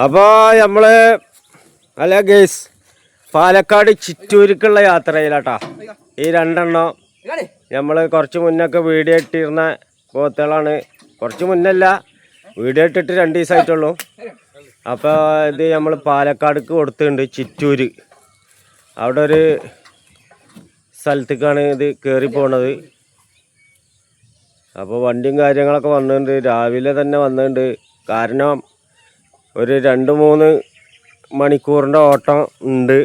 അപ്പോൾ നമ്മൾ അല്ല ഗേസ് പാലക്കാട് ചിറ്റൂരിക്കുള്ള യാത്രയിലാട്ടാ. ഈ രണ്ടെണ്ണം നമ്മൾ കുറച്ച് മുന്നൊക്കെ വീഡിയോ ഇട്ടിരുന്ന പോത്തുകളാണ്. കുറച്ച് മുന്നല്ല, വീഡിയോ ഇട്ടിട്ട് 2 ദിവസമായിട്ടുള്ളൂ. അപ്പോൾ ഇത് നമ്മൾ പാലക്കാടേക്ക് കൊടുത്തിട്ടുണ്ട്, ചിറ്റൂര്. അവിടെ ഒരു സ്ഥലത്തേക്കാണ് ഇത് കയറി പോണത്. അപ്പോൾ വണ്ടിയും കാര്യങ്ങളൊക്കെ വന്നിട്ടുണ്ട്, രാവിലെ തന്നെ വന്നിട്ടുണ്ട്. കാരണം ഒരു 2-3 മണിക്കൂറിൻ്റെ ഓട്ടം ഉണ്ട്.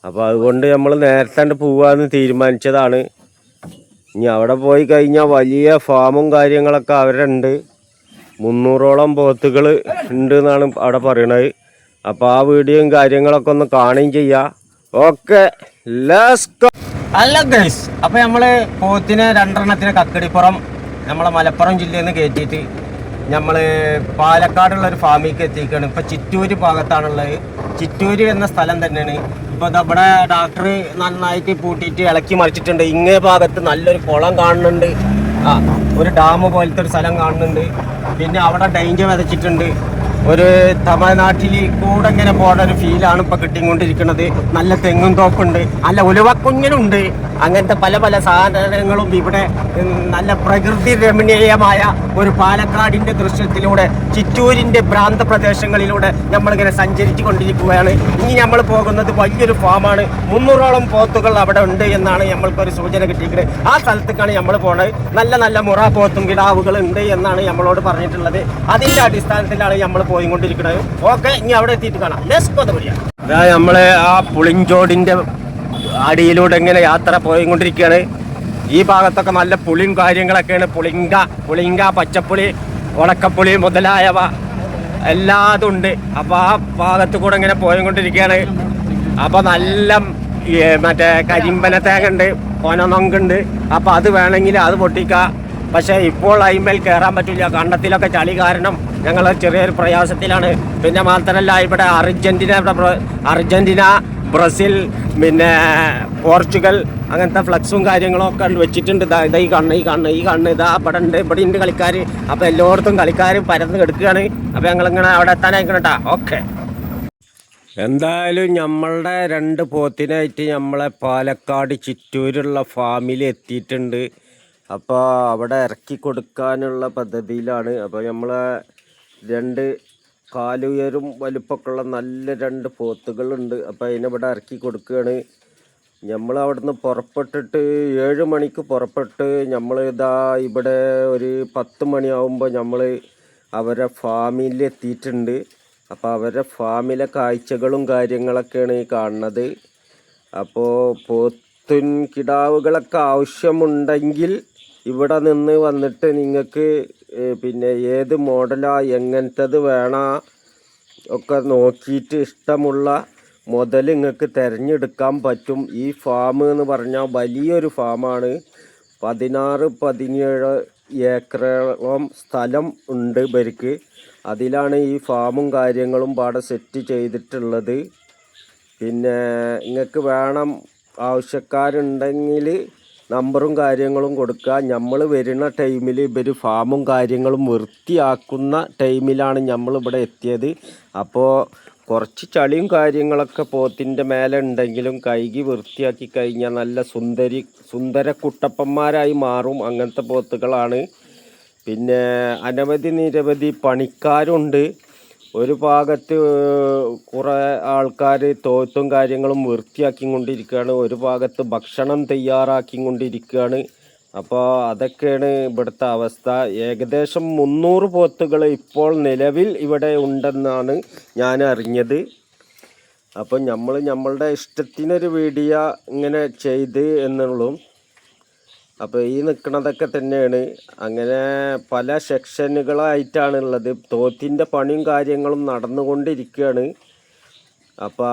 അപ്പോൾ അതുകൊണ്ട് നമ്മൾ നേരത്തെ പോകാമെന്ന് തീരുമാനിച്ചതാണ്. ഇനി അവിടെ പോയി കഴിഞ്ഞാൽ വലിയ ഫാമും കാര്യങ്ങളൊക്കെ അവരുണ്ട്. 300ഓളം പോത്തുകൾ ഉണ്ട് എന്നാണ് അവിടെ പറയണത്. അപ്പോൾ ആ വീഡിയോയും കാര്യങ്ങളൊക്കെ ഒന്ന് കാണുകയും ചെയ്യാം. Okay, let's go. അല്ല ഗൈസ്, അപ്പോൾ നമ്മൾ പോത്തിനെ 2 കക്കടിപ്പുറം നമ്മളെ മലപ്പുറം ജില്ലയിൽ നിന്ന് കയറ്റിയിട്ട് നമ്മൾ പാലക്കാടുള്ളൊരു ഫാമിലേക്ക് എത്തിക്കുകയാണ്. ഇപ്പോൾ ചിറ്റൂര് ഭാഗത്താണുള്ളത്. ചിറ്റൂര് എന്ന സ്ഥലം തന്നെയാണ്. ഇപ്പോൾ നമ്മുടെ ഡോക്ടർ നന്നായിട്ട് പൂട്ടിയിട്ട് ഇളക്കി മറിച്ചിട്ടുണ്ട്. ഇങ്ങേ ഭാഗത്ത് നല്ലൊരു കുളം കാണുന്നുണ്ട്, ഒരു ഡാം പോലത്തെ ഒരു സ്ഥലം കാണുന്നുണ്ട്. പിന്നെ അവിടെ ഡേഞ്ചർ വിതച്ചിട്ടുണ്ട്. ഒരു തമിഴ്നാട്ടിൽ കൂടെ ഇങ്ങനെ പോകുന്ന ഒരു ഫീലാണ് ഇപ്പോൾ കിട്ടിക്കൊണ്ടിരിക്കുന്നത്. നല്ല തെങ്ങും തോപ്പുണ്ട്, നല്ല ഉലുവക്കുഞ്ഞനുണ്ട്. അങ്ങനത്തെ പല പല സാധനങ്ങളും ഇവിടെ നല്ല പ്രകൃതി രമണീയമായ ഒരു പാലക്കാടിൻ്റെ ദൃശ്യത്തിലൂടെ ചിറ്റൂരിൻ്റെ പ്രാന്തപ്രദേശങ്ങളിലൂടെ നമ്മളിങ്ങനെ സഞ്ചരിച്ചു കൊണ്ടിരിക്കുകയാണ്. ഇനി നമ്മൾ പോകുന്നത് വലിയൊരു ഫാമാണ്. 300ഓളം പോത്തുകൾ അവിടെ ഉണ്ട് എന്നാണ് നമ്മൾക്കൊരു സൂചന കിട്ടിയിരിക്കുന്നത്. ആ സ്ഥലത്തേക്കാണ് നമ്മൾ പോകുന്നത്. നല്ല നല്ല മുറ പോത്തും കിടാവുകൾ ഉണ്ട് എന്നാണ് നമ്മളോട് പറഞ്ഞിട്ടുള്ളത്. അതിൻ്റെ അടിസ്ഥാനത്തിലാണ് നമ്മൾ പോയിക്കൊണ്ടിരിക്കുന്നത്. ഓക്കെ, ഇനി അവിടെ എത്തിയിട്ട് കാണാം. Let's go. അതാ നമ്മളെ ആ പുളിഞ്ചോടിൻ്റെ അടിയിലൂടെ ഇങ്ങനെ യാത്ര പോയിക്കൊണ്ടിരിക്കുകയാണ്. ഈ ഭാഗത്തൊക്കെ നല്ല പുളിയും കാര്യങ്ങളൊക്കെയാണ്. പുളിങ്ക, പച്ചപ്പുളി, ഉണക്കപ്പുളി മുതലായവ എല്ലാതും ഉണ്ട്. അപ്പോൾ ആ ഭാഗത്ത് കൂടെ ഇങ്ങനെ പോയിക്കൊണ്ടിരിക്കുകയാണ്. അപ്പോൾ നല്ല മറ്റേ കരിമ്പന തേങ്ങ ഉണ്ട്, പൊനനൊങ്കുണ്ട്. അപ്പോൾ അത് വേണമെങ്കിൽ അത് പൊട്ടിക്കുക. പക്ഷേ ഇപ്പോൾ അതിന്മേൽ കയറാൻ പറ്റില്ല. കണ്ടത്തിലൊക്കെ ചളി കാരണം ഞങ്ങൾ ചെറിയൊരു പ്രയാസത്തിലാണ്. പിന്നെ മാത്രമല്ല, ഇവിടെ അർജന്റീന, ബ്രസീൽ, പിന്നെ പോർച്ചുഗൽ അങ്ങനത്തെ ഫ്ലക്സും കാര്യങ്ങളൊക്കെ വെച്ചിട്ടുണ്ട്. ഇതാ ഈ കണ്ണ് ഇതാ ഇവിടെ ഉണ്ട് കളിക്കാർ. അപ്പോൾ എല്ലായിടത്തും കളിക്കാർ പരന്ന് കിടക്കുകയാണ്. അപ്പോൾ ഞങ്ങളിങ്ങനെ അവിടെ എത്താനായിക്കണം കേട്ടോ. ഓക്കെ, എന്തായാലും നമ്മളുടെ 2 പോത്തിനായിട്ട് നമ്മളെ പാലക്കാട് ചിറ്റൂരുള്ള ഫാമിൽ എത്തിയിട്ടുണ്ട്. അപ്പോൾ അവിടെ ഇറക്കി കൊടുക്കാനുള്ള പദ്ധതിയിലാണ്. അപ്പോൾ നമ്മളെ 2 കാലുയരും വലുപ്പമൊക്കെയുള്ള നല്ല 2 പോത്തുകളുണ്ട്. അപ്പോൾ അതിനിവിടെ ഇറക്കി കൊടുക്കുകയാണ്. നമ്മൾ അവിടുന്ന് പുറപ്പെട്ടിട്ട് 7 മണിക്ക് പുറപ്പെട്ട് നമ്മൾ ഇതാ ഇവിടെ ഒരു 10 മണിയാവുമ്പോൾ നമ്മൾ അവരെ ഫാമിൽ എത്തിയിട്ടുണ്ട്. അപ്പോൾ അവരുടെ ഫാമിലെ കാഴ്ചകളും കാര്യങ്ങളൊക്കെയാണ് ഈ കാണുന്നത്. അപ്പോൾ പോത്തുൻ കിടാവുകളൊക്കെ ആവശ്യമുണ്ടെങ്കിൽ ഇവിടെ നിന്ന് വന്നിട്ട് നിങ്ങൾക്ക് പിന്നെ ഏത് മോഡലാ എങ്ങനത്തത് വേണോ ഒക്കെ നോക്കിയിട്ട് ഇഷ്ടമുള്ള മുതൽ നിങ്ങൾക്ക് തിരഞ്ഞെടുക്കാൻ പറ്റും. ഈ ഫാം എന്ന് പറഞ്ഞാൽ വലിയൊരു ഫാമാണ്. 16-17 ഏക്കറോളം സ്ഥലം ഉണ്ട് ഇവർക്ക്. അതിലാണ് ഈ ഫാമും കാര്യങ്ങളും പാടെ സെറ്റ് ചെയ്തിട്ടുള്ളത്. പിന്നെ നിങ്ങൾക്ക് വേണം, ആവശ്യക്കാരുണ്ടെങ്കിൽ നമ്പറും കാര്യങ്ങളും കൊടുക്കുക. നമ്മൾ വരുന്ന ടൈമിൽ ഇവർ ഫാമും കാര്യങ്ങളും വൃത്തിയാക്കുന്ന ടൈമിലാണ് നമ്മളിവിടെ എത്തിയത്. അപ്പോൾ കുറച്ച് ചളിയും കാര്യങ്ങളൊക്കെ പോത്തിൻ്റെ മേലെ ഉണ്ടെങ്കിലും കഴുകി വൃത്തിയാക്കി കഴിഞ്ഞാൽ നല്ല സുന്ദര കുട്ടപ്പന്മാരായി മാറും. അങ്ങനത്തെ പോത്തുകളാണ്. പിന്നെ നിരവധി പണിക്കാരുണ്ട്. ഒരു ഭാഗത്ത് കുറേ ആൾക്കാർ തോത്തും കാര്യങ്ങളും വൃത്തിയാക്കിക്കൊണ്ടിരിക്കുകയാണ്. ഒരു ഭാഗത്ത് ഭക്ഷണം തയ്യാറാക്കിക്കൊണ്ടിരിക്കുകയാണ്. അപ്പോൾ അതൊക്കെയാണ് ഇവിടുത്തെ അവസ്ഥ. ഏകദേശം 300 പോത്തുകൾ ഇപ്പോൾ നിലവിൽ ഇവിടെ ഉണ്ടെന്നാണ് ഞാൻ അറിഞ്ഞത്. അപ്പം നമ്മളുടെ ഇഷ്ടത്തിനൊരു വീഡിയോ ഇങ്ങനെ ചെയ്ത് എന്നുള്ളൂ. അപ്പോൾ ഈ നിൽക്കുന്നതൊക്കെ തന്നെയാണ്. അങ്ങനെ പല സെക്ഷനുകളായിട്ടാണുള്ളത്. തോത്തിൻ്റെ പണിയും കാര്യങ്ങളും നടന്നുകൊണ്ടിരിക്കുകയാണ്. അപ്പോൾ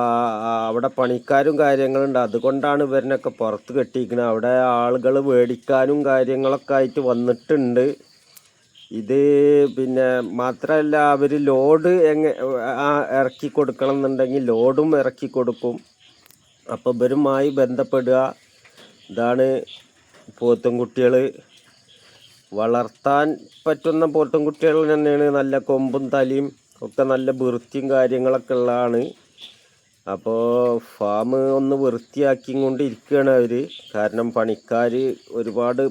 അവിടെ പണിക്കാരും കാര്യങ്ങളുണ്ട്. അതുകൊണ്ടാണ് ഇവരിനൊക്കെ പുറത്ത് കെട്ടിയിരിക്കുന്നത്. അവിടെ ആളുകൾ മേടിക്കാനും കാര്യങ്ങളൊക്കെ ആയിട്ട് വന്നിട്ടുണ്ട്. ഇത് പിന്നെ മാത്രമല്ല, അവർ ലോഡ് ഇറക്കി കൊടുക്കണം എന്നുണ്ടെങ്കിൽ ലോഡും ഇറക്കി കൊടുക്കും. അപ്പോൾ ഇവരുമായി ബന്ധപ്പെടുക. ഇതാണ് പോത്തുംകുട്ടികൾ. വളർത്താൻ പറ്റുന്ന പോത്തുംകുട്ടികൾ തന്നെയാണ്. നല്ല കൊമ്പും തലയും ഒക്കെ നല്ല വൃത്തിയും കാര്യങ്ങളൊക്കെ ഉള്ളതാണ്. അപ്പോൾ ഫാം ഒന്ന് വൃത്തിയാക്കി കൊണ്ടിരിക്കുകയാണ് അവർ. കാരണം പണിക്കാർ ഒരുപാട്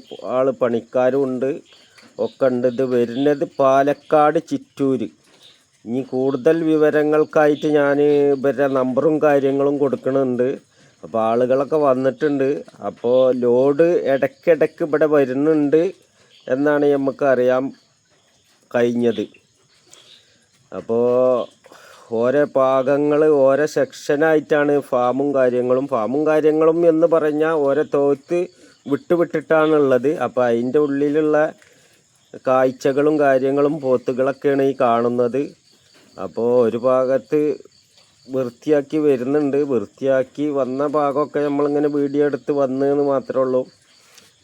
പണിക്കാരും ഉണ്ട്, ഒക്കെ ഉണ്ട്. ഇത് വരുന്നത് പാലക്കാട് ചിറ്റൂര്. ഇനി കൂടുതൽ വിവരങ്ങൾക്കായിട്ട് ഞാൻ ഇവരുടെ നമ്പറും കാര്യങ്ങളും കൊടുക്കുന്നുണ്ട്. അപ്പോൾ ആളുകളൊക്കെ വന്നിട്ടുണ്ട്. അപ്പോൾ ലോഡ് ഇടയ്ക്കിടയ്ക്ക് ഇവിടെ വരുന്നുണ്ട് എന്നാണ് നമുക്ക് അറിയാൻ കഴിഞ്ഞത്. അപ്പോൾ ഓരോ ഭാഗങ്ങൾ ഓരോ സെക്ഷനായിട്ടാണ് ഫാമും കാര്യങ്ങളും എന്ന് പറഞ്ഞാൽ ഓരോ തോത്ത് വിട്ടിട്ടാണുള്ളത്. അപ്പോൾ അതിൻ്റെ ഉള്ളിലുള്ള കാഴ്ചകളും കാര്യങ്ങളും പോത്തുകളൊക്കെയാണ് ഈ കാണുന്നത്. അപ്പോൾ ഒരു ഭാഗത്ത് വൃത്തിയാക്കി വരുന്നുണ്ട്. വൃത്തിയാക്കി വന്ന ഭാഗമൊക്കെ നമ്മളിങ്ങനെ വീഡിയോ എടുത്ത് വന്നതെന്ന് മാത്രമേ ഉള്ളൂ.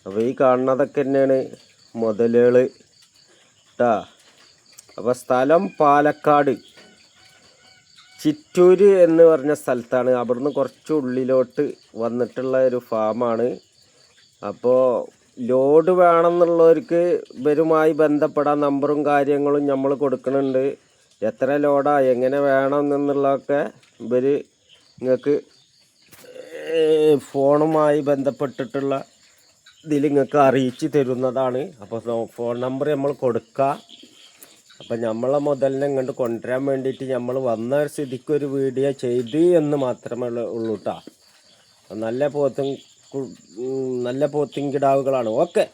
അപ്പോൾ ഈ കാണുന്നതൊക്കെ തന്നെയാണ് മുതലുകൾ കേട്ടാ. അപ്പോൾ സ്ഥലം പാലക്കാട് ചിറ്റൂര് എന്ന് പറഞ്ഞ സ്ഥലത്താണ്. അവിടുന്ന് കുറച്ച് ഉള്ളിലോട്ട് വന്നിട്ടുള്ള ഒരു ഫാമാണ്. അപ്പോൾ ലോഡ് വേണമെന്നുള്ളവർക്ക് ഇവരുമായി ബന്ധപ്പെടാൻ നമ്പറും കാര്യങ്ങളും നമ്മൾ കൊടുക്കുന്നുണ്ട്. എത്ര ലോഡാ എങ്ങനെ വേണം എന്നുള്ളതൊക്കെ ഇവർ നിങ്ങൾക്ക് ഫോണുമായി ബന്ധപ്പെട്ടിട്ടുള്ള ഇതിൽ നിങ്ങൾക്ക് അറിയിച്ച് തരുന്നതാണ്. അപ്പോൾ ഫോൺ നമ്പർ നമ്മൾ കൊടുക്കുക. അപ്പം നമ്മളെ മുതലിനെ ഇങ്ങോട്ട് കൊണ്ടുവരാൻ വേണ്ടിയിട്ട് നമ്മൾ വന്ന സ്ഥിതിക്ക് ഒരു വീഡിയോ ചെയ്ത് എന്ന് മാത്രമേ ഉള്ളൂ കേട്ടോ. നല്ല പോത്തിൻ കിടാവുകളാണ്. ഓക്കെ.